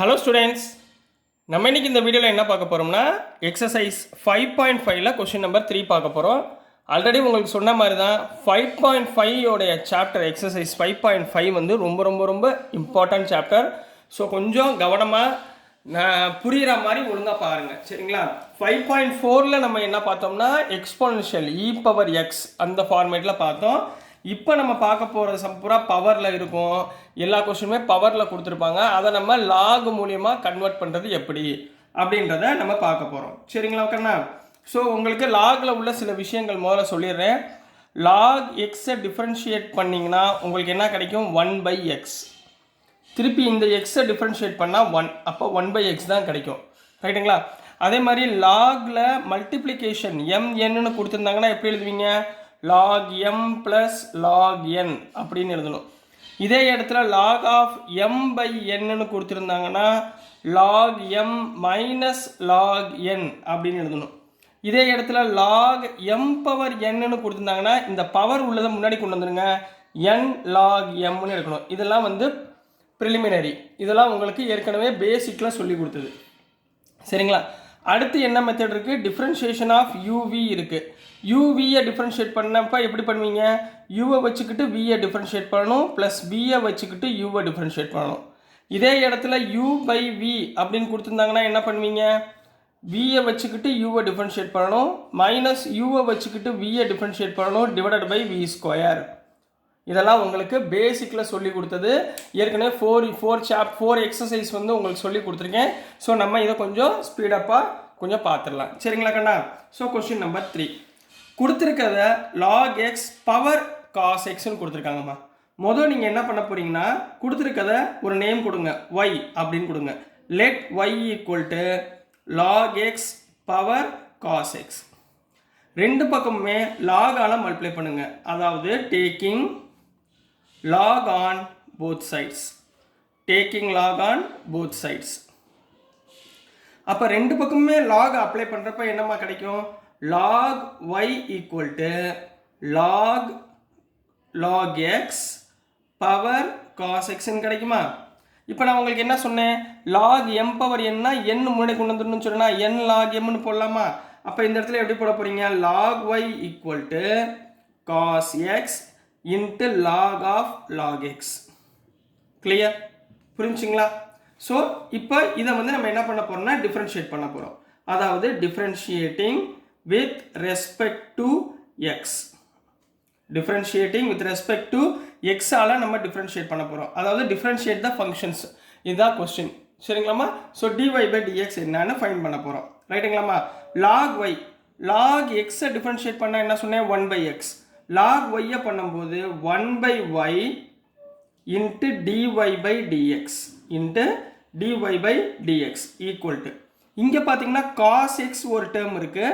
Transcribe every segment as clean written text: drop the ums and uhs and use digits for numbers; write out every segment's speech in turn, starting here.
Hello students, நம்ம இன்றைக்கி இந்த வீடியோவில் என்ன பார்க்க போகிறோம்னா எக்ஸசைஸ் 5.5ல் கொஷின் நம்பர் 3 பார்க்க போகிறோம். ஆல்ரெடி உங்களுக்கு சொன்ன மாதிரி தான் 5.5 சாப்டர் எக்ஸசைஸ் 5.5 வந்து ரொம்ப ரொம்ப ரொம்ப இம்பார்ட்டன்ட் சாப்டர். ஸோ கொஞ்சம் கவனமாக நான் புரிகிற மாதிரி ஒழுங்காக பாருங்கள், சரிங்களா? 5.4ல் நம்ம என்ன பார்த்தோம்னா எக்ஸ்போனன்ஷியல் e⁻x அந்த ஃபார்மேட்டில் பார்த்தோம். இப்போ நம்ம பார்க்க போகிற பூரா பவரில் இருக்கும். எல்லா கொஸ்டினுமே பவரில் கொடுத்துருப்பாங்க. அதை நம்ம லாக் மூலியமாக கன்வெர்ட் பண்ணுறது எப்படி அப்படின்றத நம்ம பார்க்க போகிறோம், சரிங்களா? ஓகேண்ணா. ஸோ உங்களுக்கு லாகில் உள்ள சில விஷயங்கள் முதல்ல சொல்லிடுறேன். லாக் எக்ஸை டிஃப்ரென்ஷியேட் பண்ணிங்கன்னா உங்களுக்கு என்ன கிடைக்கும்? 1/x. திருப்பி இந்த எக்ஸை டிஃப்ரென்ஷியேட் பண்ணால் 1, அப்போ 1/x தான் கிடைக்கும், ரைட்டுங்களா? அதே மாதிரி லாகில் மல்டிப்ளிகேஷன் mnன்னு கொடுத்துருந்தாங்கன்னா எப்படி எழுதுவீங்க? log m plus log n அப்படின்னு எழுதணும். இதே இடத்துல log of m/n கொடுத்துருந்தாங்கன்னா log m minus log n அப்படின்னு எழுதணும். இதே இடத்துல log m/n கொடுத்துருந்தாங்கன்னா இந்த பவர் உள்ளதை முன்னாடி கொண்டு வந்துருங்க, n log mன்னு இருக்கணும். இதெல்லாம் வந்து ப்ரிலிமினரி, இதெல்லாம் உங்களுக்கு ஏற்கனவே பேசிக்கில் சொல்லி கொடுத்தது, சரிங்களா? அடுத்து என்ன மெத்தட் இருக்குது? டிஃப்ரென்ஷியேஷன் ஆஃப் uv இருக்குது. uv-யை டிஃப்ரென்ஷியேட் பண்ணப்போ எப்படி பண்ணுவீங்க? u-வை வச்சுக்கிட்டு v-யை டிஃப்ரென்ஷியேட் பண்ணணும், ப்ளஸ் v-யை வச்சுக்கிட்டு u-வை டிஃப்ரென்ஷியேட் பண்ணணும். இதே இடத்துல u/v அப்படின்னு கொடுத்துருந்தாங்கன்னா என்ன பண்ணுவீங்க? v-யை வச்சுக்கிட்டு u-வை டிஃப்ரென்ஷியேட் பண்ணணும், மைனஸ் u-வை வச்சுக்கிட்டு v-யை டிஃப்ரென்ஷியேட் பண்ணணும், டிவைடட் பை v². இதெல்லாம் உங்களுக்கு பேசிக்கில் சொல்லி கொடுத்தது. ஏற்கனவே ஃபோர் எக்ஸசைஸ் வந்து உங்களுக்கு சொல்லி கொடுத்துருக்கேன். ஸோ நம்ம இதை கொஞ்சம் ஸ்பீடப்பாக கொஞ்சம் பார்த்துடலாம், சரிங்களா கண்ணா? ஸோ கொஸ்டின் நம்பர் 3 கொடுத்துருக்கிறத log x பவர் cos xன்னு கொடுத்துருக்காங்கம்மா. முதல் நீங்கள் என்ன பண்ண போகிறீங்கன்னா கொடுத்துருக்கத ஒரு நேம் கொடுங்க, y அப்படின்னு கொடுங்க. Let y equal to log x power cos x. ரெண்டு பக்கமுமே லாகால மல்டிப்ளை பண்ணுங்க, அதாவது taking log on both sides. taking log on both sides. அப்போ ரெண்டு பக்கமுமே log அப்ளை பண்ணுறப்ப என்னமா கிடைக்கும்? log y equal to log x power cos xன்னு கிடைக்குமா? இப்போ நான் உங்களுக்கு என்ன சொன்னேன்? log m/n-னா n முன்னாடி கொண்டு வந்துடணும்னு சொன்னா n log mன்னு போடலாமா? அப்போ இந்த இடத்துல எப்படி போட போறீங்க? log y equal to cos x into log of log x. Clear? புரிஞ்சுங்களா? ஸோ இப்போ இதை வந்து நம்ம என்ன பண்ண போறோம்னா டிஃப்ரென்ஷியேட் பண்ண போகிறோம். அதாவது differentiating with respect to x. Differentiating with respect to எக்ஸால் நம்ம டிஃப்ரென்ஷியேட் பண்ண போகிறோம். அதாவது டிஃப்ரென்ஷியேட் த ஃபங்க்ஷன்ஸ். இதுதான் கொஸ்டின், சரிங்களாம்மா? ஸோ dy/dx என்னன்னு ஃபைண்ட் பண்ண போகிறோம், ரைட்டுங்களாம்மா? log y log x-ஐ டிஃப்ரென்ஷியேட் பண்ணால் என்ன சொன்னேன்? 1/x. log y-ஐ பண்ணும்போது 1/y into dy/dx into dy/dx equal to இங்கே பார்த்தீங்கன்னா cos x ஒரு டேர்ம் இருக்குது,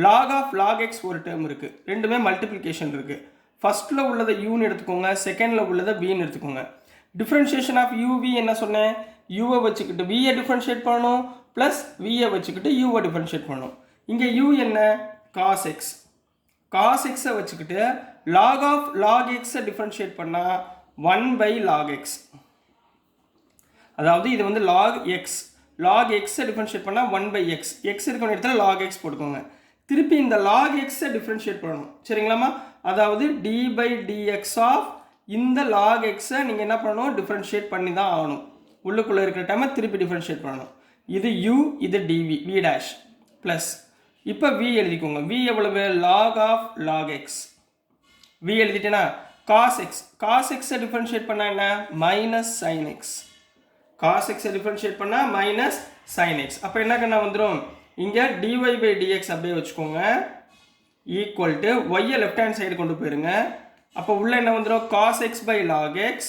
log of log x ஒரு டேர்ம் இருக்குது. ரெண்டுமே மல்டிப்ளிகேஷன் இருக்குது. ஃபர்ஸ்ட்டில் உள்ளதை யூன்னு எடுத்துக்கோங்க, செகண்டில் உள்ளதை வின்னு எடுத்துக்கோங்க. டிஃப்ரென்ஷியேஷன் ஆஃப் uv என்ன சொன்னேன்? யூவை வச்சுக்கிட்டு v-யை டிஃப்ரென்ஷியேட் பண்ணணும், ப்ளஸ் v-யை வச்சுக்கிட்டு u-வை டிஃப்ரென்ஷியேட் பண்ணணும். இங்கே u என்ன? cos x. cos x-ஐ வச்சுக்கிட்டு log of log x-ஐ டிஃப்ரென்ஷியேட் பண்ணால் 1/log x. அதாவது இது வந்து log x. log x-ஐ டிஃப்ரென்ஷியேட் பண்ணால் 1/x. x இருக்கிற இடத்துல log x போட்டுக்கோங்க. திருப்பி இந்த log x-ஐ டிஃப்ரென்ஷியேட் பண்ணணும், சரிங்களாம்மா? அதாவது d/dx ஆஃப் இந்த log x-ஐ நீங்கள் என்ன பண்ணணும்? டிஃப்ரென்ஷியேட் பண்ணி தான் ஆகணும். உள்ளுக்குள்ளே இருக்கிற டைமை திருப்பி டிஃப்ரென்ஷியேட் பண்ணணும். இது u, இது dv, v dash ப்ளஸ். இப்போ v எழுதிக்கோங்க. v எவ்வளவு? log of log x. v எழுதிட்டேன்னா cos x. cos x-ஐ டிஃப்ரென்ஷியேட் பண்ணால் என்ன? Minus sin x. cos x-ஐ டிஃப்ரென்ஷியேட் பண்ணால் மைனஸ் sin x. அப்போ என்ன கண்ணா வந்துடும்? இங்கே dy/dx அப்படியே வச்சுக்கோங்க, ஈக்குவல் டு y-ஐ லெஃப்ட் ஹேண்ட் சைடு கொண்டு போயிருங்க. அப்போ உள்ள என்ன வந்துடும்? cos x/log x.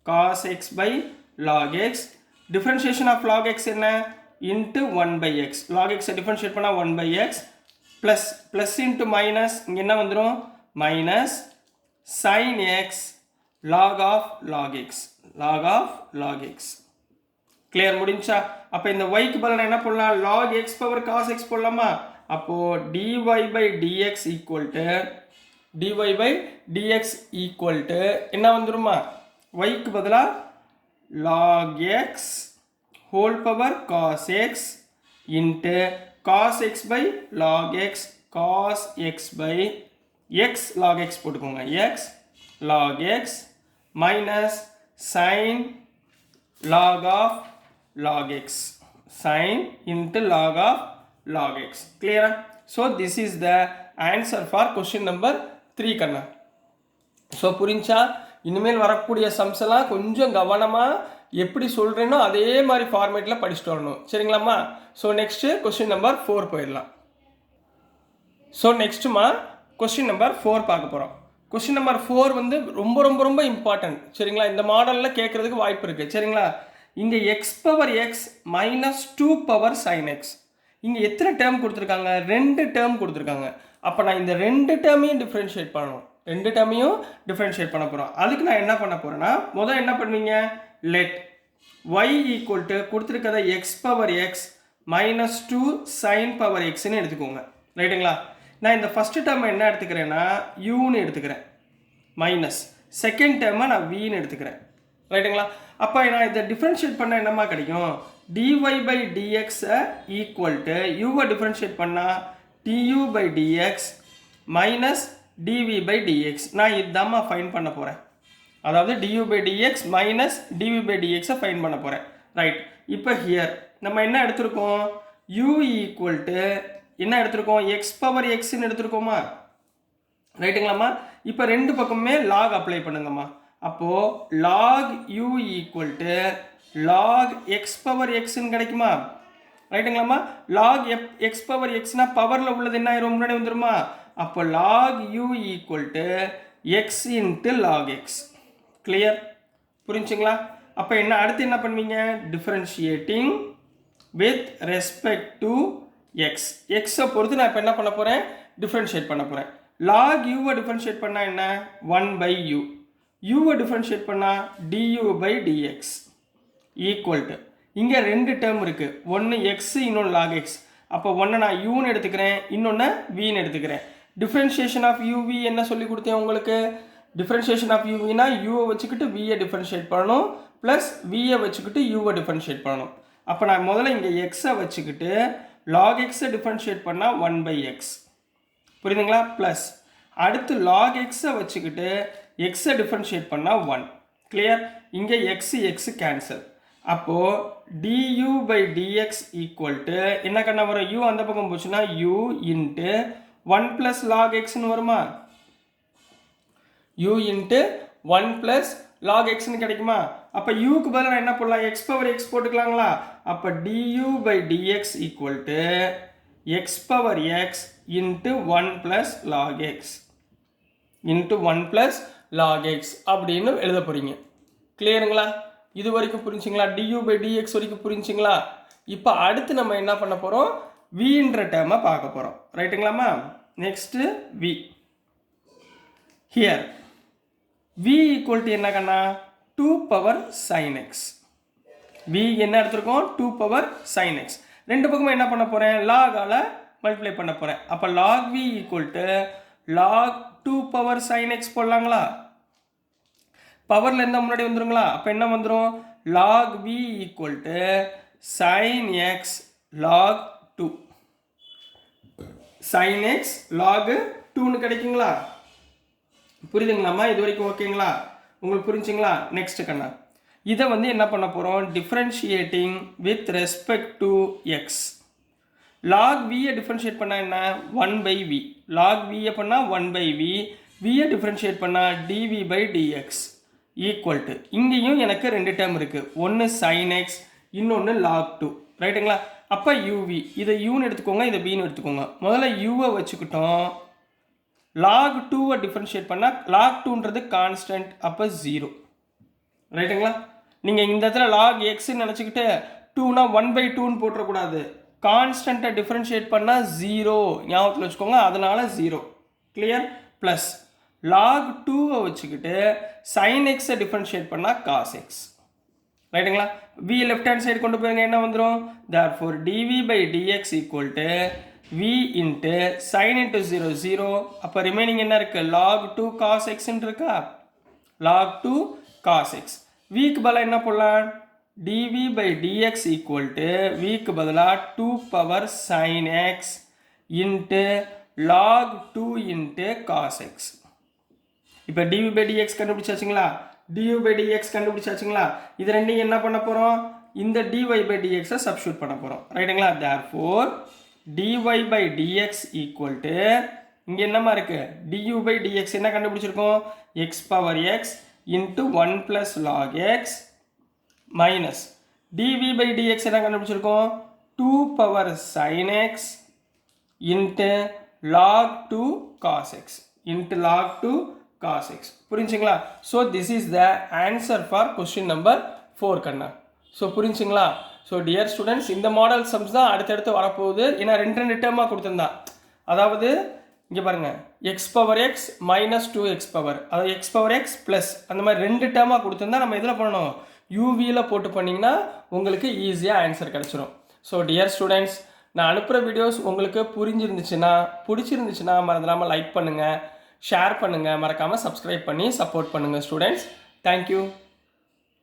cos x/log x. Differentiation of log x என்ன? into 1/x. log x-ஐ டிஃப்ரென்ஷியேட் பண்ணால் 1/x plus plus into minus இங்கே என்ன வந்துடும்? Minus sin x log of log x. log of log x. Clear? முடிஞ்சா? அப்போ இந்த yக்கு பதிலாக என்ன பண்ணலாம்? log x power cos x போடலாமா? அப்போது dy/dx ஈக்குவல் டு என்ன வந்துருமா? yக்கு பதிலாக log x whole power cos x into cos x by log x cos x by x log x போட்டுக்கோங்க x log x minus sin log of log x sin into log of log x clear. So this is the answer for question number 3 கண்ணா. So புரிஞ்சா இனிமேல் வரக்கூடிய sums எல்லாம் கொஞ்சம் கவனமாக எப்படி சொல்கிறேனோ அதே மாதிரி ஃபார்மேட்டில் படிச்சுட்டு வரணும் சரிங்களாம்மா. ஸோ நெக்ஸ்ட்டு கொஸ்டின் நம்பர் 4 போயிடலாம். ஸோ நெக்ஸ்ட்டுமா கொஸ்டின் நம்பர் 4 பார்க்க போகிறோம். கொஸ்டின் நம்பர் 4 வந்து ரொம்ப ரொம்ப ரொம்ப இம்பார்ட்டன்ட் சரிங்களா. இந்த மாடலில் கேட்குறதுக்கு வாய்ப்பு இருக்குது சரிங்களா. இங்கே x power x minus 2 power sine x. இங்கே எத்தனை டேர்ம் கொடுத்துருக்காங்க? 2 டேர்ம் கொடுத்துருக்காங்க. அப்போ நான் இந்த 2 டேர்மையும் டிஃப்ரென்ஷியேட் பண்ணணும். 2 டேர்மையும் டிஃப்ரென்ஷியேட் பண்ண போகிறோம். அதுக்கு நான் என்ன பண்ண போகிறேன்னா முதல் என்ன பண்ணுவீங்க, லெட் y ஈக்குவல் டு கொடுத்துருக்கதை x power x minus 2 sine power எக்ஸ்ன்னு எடுத்துக்கோங்க ரைட்டுங்களா. நான் இந்த ஃபஸ்ட்டு டேர்மை என்ன எடுத்துக்கிறேன்னா யூன்னு எடுத்துக்கிறேன், மைனஸ் செகண்ட் டேர்மை நான் வின்னு எடுத்துக்கிறேன் ரைட்டுங்களா. அப்போ நான் இதை டிஃப்ரென்ஷியேட் பண்ணால் என்னம்மா கிடைக்கும், dy பை dxை ஈக்குவல் டு யூவை டிஃப்ரென்ஷியேட் பண்ணால் du by dx minus dv by dx. நான் இதுதாம்மா ஃபைன் பண்ண போகிறேன். அதாவது du by dx minus dv by dxை ஃபைன் பண்ண போகிறேன் ரைட். இப்போ ஹியர் நம்ம என்ன எடுத்திருக்கோம், u ஈக்குவல் டு என்ன எடுத்திருக்கோம், எக்ஸ் பவர் எக்ஸ்ன்னு எடுத்திருக்கோமா ரைட்டுங்களாம்மா. இப்போ ரெண்டு பக்கமே லாக் அப்ளை பண்ணுங்கம்மா. அப்போது log u equal to log x power எக்ஸ்ன்னு கிடைக்குமா ரைட்டுங்களாம்மா. லாக் எக்ஸ் பவர் எக்ஸ்னா பவரில் உள்ளது என்ன ஆயிரும் முன்னாடி வந்துருமா. அப்போ log u equal to x into log x clear புரிஞ்சுங்களா. அப்போ என்ன அடுத்து என்ன பண்ணுவீங்க, differentiating with respect to x. எக்ஸை பொறுத்து நான் இப்போ என்ன பண்ண போகிறேன், டிஃப்ரென்ஷியேட் பண்ண போகிறேன். லாக் யூவை டிஃப்ரென்ஷியேட் பண்ணால் என்ன 1 பை யூ, யூவை டிஃப்ரென்ஷியேட் பண்ணால் du by dx equal to இங்கே 2 டேர்ம் இருக்குது, ஒன்று எக்ஸ் இன்னொன்று லாக் எக்ஸ். அப்போ ஒன்று நான் யூன்னு எடுத்துக்கிறேன், இன்னொன்று வின்னு எடுத்துக்கிறேன். டிஃப்ரென்ஷியேஷன் ஆஃப் யூவி என்ன சொல்லி கொடுத்தேன் உங்களுக்கு, டிஃப்ரென்ஷியேஷன் ஆஃப் யூவினா யூவை வச்சுக்கிட்டு வியை டிஃப்ரென்ஷியேட் பண்ணணும், ப்ளஸ் வியை வச்சுக்கிட்டு யூவை டிஃப்ரென்ஷியேட் பண்ணணும். அப்போ நான் முதல்ல இங்கே எக்ஸை வச்சுக்கிட்டு லாக் எக்ஸை டிஃப்ரென்ஷியேட் பண்ணால் 1 பை எக்ஸ் புரியுதுங்களா. ப்ளஸ் அடுத்து லாக் எக்ஸை வச்சுக்கிட்டு எக்ஸை டிஃப்ரென்ஷியேட் பண்ணால் 1 கிளியர். இங்கே எக்ஸு கேன்சல். அப்போது du by dx equal to என்ன கண்ணா வரும், u அந்த பக்கம் போச்சுன்னா u இன்ட்டு 1 ப்ளஸ் லாக் எக்ஸ்ன்னு வருமா, u இன்ட்டு 1 ப்ளஸ் லாக் எக்ஸ்ன்னு கிடைக்குமா. அப்போ யூக்கு பதிலாக என்ன போடலாம், எக்ஸ் பவர் எக்ஸ் போட்டுக்கலாங்களா. அப்போ du by dx equal to x power x into 1 plus log x into 1 plus log x அப்படின்னு எழுத போகிறீங்க கிளியருங்களா. இது வரைக்கும் புரிஞ்சுங்களா, du பை dx வரைக்கும் புரிஞ்சுங்களா. இப்போ அடுத்து நம்ம என்ன பண்ண போகிறோம், வின்ற டேர்மை பார்க்க போகிறோம் ரைட்டுங்களாம்மா. Next v. Here v equal to என்ன கண்ணா 2 பவர் சைன் எக்ஸ். v என்ன எடுத்திருக்கோம் 2 பவர் சைன் எக்ஸ். ரெண்டு பக்கமும் என்ன பண்ண போகிறேன், லாகால் மல்டிப்ளை பண்ண போகிறேன். அப்போ log v equal to log 2 power sine x போடலாங்களா. பவரில் இருந்தால் முன்னாடி வந்துடுங்களா. அப்போ என்ன வந்துடும், log v equal to sine x log 2 sine x log 2ன்னு கிடைக்குங்களா. புரியுதுங்களாம்மா, இது வரைக்கும் ஓகேங்களா, உங்களுக்கு புரிஞ்சுங்களா. நெக்ஸ்ட் கண்ணா இதை வந்து என்ன பண்ண போகிறோம், differentiating with respect to x. Log வியை டிஃப்ரென்ஷியேட் பண்ணால் என்ன 1 பை வி, லாக் வியை பண்ணால் 1 பை வி, வியை டிஃப்ரென்ஷியேட் பண்ணால் dv by dx equal to இங்கேயும் எனக்கு 2 டேர்ம் இருக்குது, ஒன்று சைன் எக்ஸ் இன்னொன்று லாக் 2 ரைட்டுங்களா. அப்போ யூவி இதை யூன்னு எடுத்துக்கோங்க, இதை பின்னு எடுத்துக்கோங்க. முதல்ல யூவை வச்சுக்கிட்டோம், லாக் 2வை டிஃப்ரென்ஷியேட் பண்ணால் லாக் 2ன்றது கான்ஸ்டன்ட், அப்போ 0 ரைட்டுங்களா. நீங்கள் இந்த இடத்துல லாக் எக்ஸ்ன்னு நினச்சிக்கிட்டு 2னா 1 பை 2ன்னு போட்டுறக்கூடாது, கான்ஸ்டன்ட்டை டிஃப்ரென்ஷியேட் பண்ணால் 0 ஞாபகத்தில் வச்சுக்கோங்க, அதனால 0 கிளியர். ப்ளஸ் லாக் 2வை வச்சுக்கிட்டு சைன் எக்ஸை டிஃப்ரென்ஷியேட் பண்ணால் காஸ் எக்ஸ் ரைட்டுங்களா. v லெஃப்ட் ஹேண்ட் சைடு கொண்டு போயிருங்க, என்ன வந்துடும், therefore dv by dx equal to v into sine into 0 0. அப்போ ரிமைனிங் என்ன இருக்குது, லாக் 2 காஸ் எக்ஸ்ன்னு இருக்கா, லாக் 2 காஸ் எக்ஸ். விக்கு பதிலாக என்ன போடலாம், dv by dx equal to vக்கு பதிலா 2 power sin x into log 2 into cos x. இப்போ dv by dx கண்டுபிடிச்சாச்சுங்களா? du by dx கண்டுபிடிச்சாச்சுங்களா? இது ரெண்டையும் என்ன பண்ண போகிறோம்? இந்த dy by dx சப்ஸ்டியூட் பண்ண போகிறோம். ரைட்டுங்களா? therefore dy by dx equal to இங்கே என்னமா இருக்கு? du by dx என்ன கண்டுபிடிச்சிருக்கோம்? x power x into 1 plus log x minus dv by dx என்ன கண்டுபிடிச்சிருக்கோம்? 2 power sin x into log 2 cos x into log 2 cos x. புரிஞ்சுங்களா? So this is the answer for question number 4 கண்ணா. So புரிஞ்சுங்களா? So dear students, இந்த model sums தான் அடுத்தடுத்து வரப்போகுது. ஏன்னா ரெண்டு டேர்மாக கொடுத்துருந்தா, அதாவது இங்கே பாருங்கள், X power x minus 2x power, அதாவது எக்ஸ் பவர் எக்ஸ் ப்ளஸ், அந்த மாதிரி ரெண்டு டேர்மாக கொடுத்துருந்தா நம்ம எதில் பண்ணணும்? யூவியில் போட்டு பண்ணிங்கன்னா உங்களுக்கு ஈஸியாக ஆன்சர் கிடச்சிரும். ஸோ டியர் ஸ்டூடெண்ட்ஸ், நான் அனுப்புகிற வீடியோஸ் உங்களுக்கு புரிஞ்சிருந்துச்சுன்னா, பிடிச்சிருந்துச்சுன்னா மறந்துடாமல் லைக் பண்ணுங்கள், ஷேர் பண்ணுங்கள், மறக்காமல் சப்ஸ்கிரைப் பண்ணி சப்போர்ட் பண்ணுங்கள் ஸ்டூடெண்ட்ஸ். தேங்க்யூ.